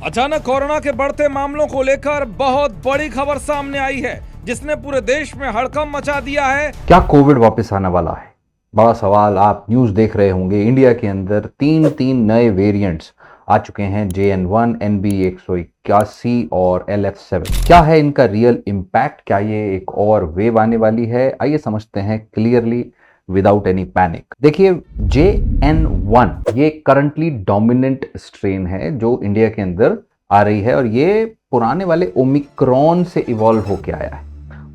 अचानक कोरोना के बढ़ते मामलों को लेकर बहुत बड़ी खबर सामने आई है जिसने पूरे देश में हड़कंप मचा दिया है। क्या कोविड वापस आने वाला है? बड़ा सवाल। आप न्यूज देख रहे होंगे, इंडिया के अंदर तीन नए वेरिएंट्स आ चुके हैं, JN1, NB181 और LF7। क्या है इनका रियल इम्पैक्ट? क्या ये एक और वेव आने वाली है? आइए समझते हैं क्लियरली विदाउट एनी पैनिक। देखिए, JN1 ये करंटली डोमिनेंट स्ट्रेन है जो इंडिया के अंदर आ रही है और ये पुराने वाले ओमिक्रॉन से इवॉल्व होके आया है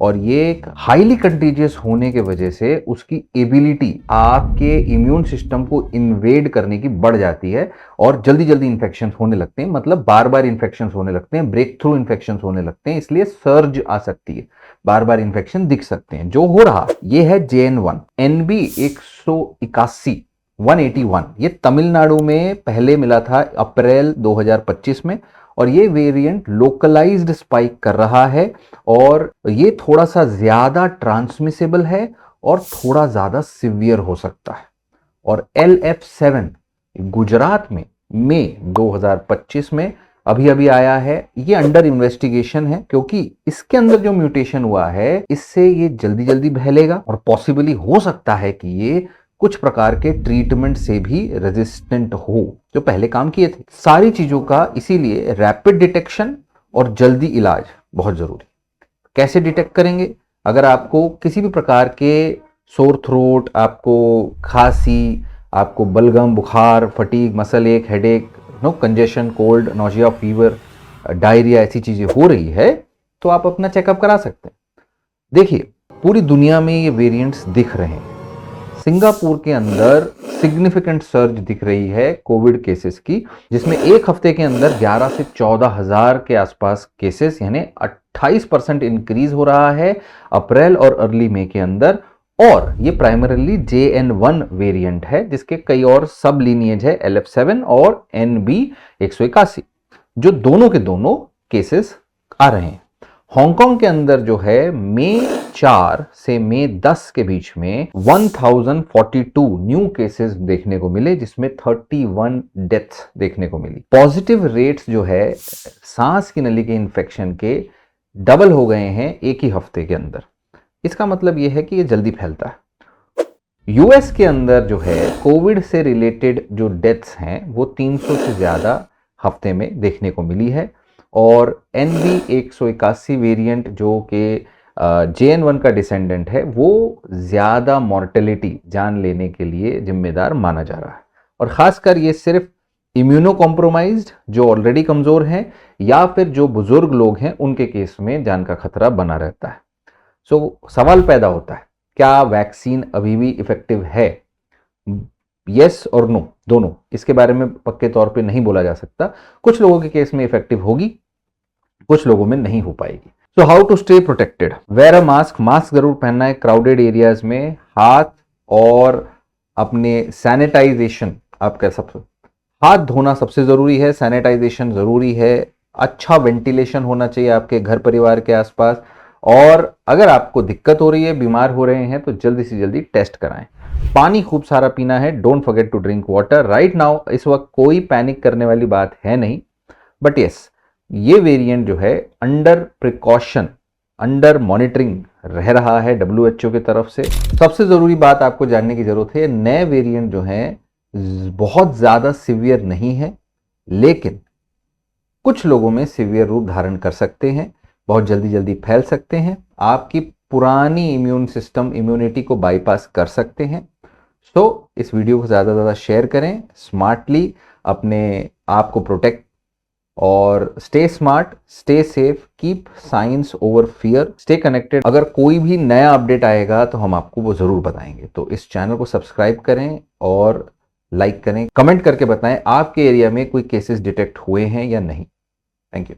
और ये एक हाईली कंटेजियस होने के वजह से उसकी एबिलिटी आपके इम्यून सिस्टम को इन्वेड करने की बढ़ जाती है और जल्दी जल्दी इन्फेक्शन होने लगते हैं, मतलब बार बार इन्फेक्शन होने लगते हैं, ब्रेक थ्रू इन्फेक्शन होने लगते हैं, इसलिए सर्ज आ सकती है, बार बार इन्फेक्शन दिख सकते हैं। जो हो रहा ये है JN1 NB181 181। ये तमिलनाडु में पहले मिला था अप्रैल 2025 में और ये वेरिएंट लोकलाइज्ड स्पाइक कर रहा है और ये थोड़ा सा ज्यादा ट्रांसमिसेबल है और थोड़ा ज्यादा सिवियर हो सकता है। और LF7 गुजरात में मई 2025 में अभी आया है। ये अंडर इन्वेस्टिगेशन है क्योंकि इसके अंदर जो म्यूटेशन हुआ है इससे ये जल्दी जल्दी फैलेगा और पॉसिबली हो सकता है कि ये कुछ प्रकार के ट्रीटमेंट से भी रेजिस्टेंट हो जो पहले काम किए थे। सारी चीजों का इसीलिए रैपिड डिटेक्शन और जल्दी इलाज बहुत जरूरी। कैसे डिटेक्ट करेंगे? अगर आपको किसी भी प्रकार के सोर थ्रोट, आपको खांसी, आपको बलगम, बुखार, फटीग, मसल एक, headache, congestion, cold, nausea, fever, diarrhoea, ऐसी चीजें हो रही है तो आप अपना चेकअप करा सकते हैं। देखिए, पूरी दुनिया में ये वेरिएंट्स दिख रहे हैं। सिंगापुर के अंदर सिग्निफिकेंट सर्ज दिख रही है कोविड केसेस की, जिसमें एक हफ्ते के अंदर 11 से 14 हजार के आसपास केसेस, यानी 28% इंक्रीज हो रहा है अप्रैल और अर्ली मई के अंदर। और ये प्राइमरीली JN1 वेरिएंट है जिसके कई और सब लीनिएज है, LF7 और NB181, जो दोनों के दोनों केसेस आ रहे हैं। हांगकांग के अंदर जो है मई 4 से मई 10 के बीच में 1042 न्यू केसेस देखने को मिले, जिसमें 31 डेथ्स देखने को मिली। पॉजिटिव रेट्स जो है सांस की नली के इन्फेक्शन के डबल हो गए हैं एक ही हफ्ते के अंदर। इसका मतलब यह है कि ये जल्दी फैलता है। US के अंदर जो है कोविड से रिलेटेड जो डेथ्स हैं वो 300 से ज्यादा हफ्ते में देखने को मिली है और NB181 वेरिएंट जो कि JN1 का डिसेंडेंट है वो ज्यादा मॉर्टेलिटी, जान लेने के लिए जिम्मेदार माना जा रहा है। और खासकर ये सिर्फ इम्यूनो कॉम्प्रोमाइज्ड जो ऑलरेडी कमजोर हैं या फिर जो बुजुर्ग लोग हैं उनके केस में जान का खतरा बना रहता है। सवाल पैदा होता है, क्या वैक्सीन अभी भी इफेक्टिव है? यस और नो दोनों। इसके बारे में पक्के तौर पे नहीं बोला जा सकता। कुछ लोगों के केस में इफेक्टिव होगी, कुछ लोगों में नहीं हो पाएगी। So how to stay protected? Wear a mask. Mask जरूर पहनना है क्राउडेड एरियाज में। हाथ और अपने सैनिटाइजेशन, आपका सब हाथ धोना सबसे जरूरी है, सैनिटाइजेशन जरूरी है। अच्छा वेंटिलेशन होना चाहिए आपके घर परिवार के आसपास। और अगर आपको दिक्कत हो रही है, बीमार हो रहे हैं, तो जल्दी से जल्दी टेस्ट कराएं। पानी खूब सारा पीना है। Don't forget to drink water. Right now इस वक्त कोई पैनिक करने वाली बात है नहीं, बट यस, ये वेरिएंट जो है अंडर प्रिकॉशन, अंडर मॉनिटरिंग रह रहा है WHO की तरफ से। सबसे जरूरी बात आपको जानने की जरूरत है, नए वेरिएंट जो है बहुत ज्यादा सिवियर नहीं है, लेकिन कुछ लोगों में सिवियर रूप धारण कर सकते हैं, बहुत जल्दी जल्दी फैल सकते हैं, आपकी पुरानी इम्यून सिस्टम इम्यूनिटी को बाईपास कर सकते हैं। इस वीडियो को ज़्यादा से ज़्यादा शेयर करें, स्मार्टली अपने आप को प्रोटेक्ट और stay smart, stay safe, keep science over fear, stay connected. अगर कोई भी नया अपडेट आएगा तो हम आपको वो ज़रूर बताएंगे। तो इस चैनल को सब्सक्राइब करें और लाइक करें, कमेंट करके बताएं आपके एरिया में कोई केसेस डिटेक्ट हुए हैं या नहीं। Thank you.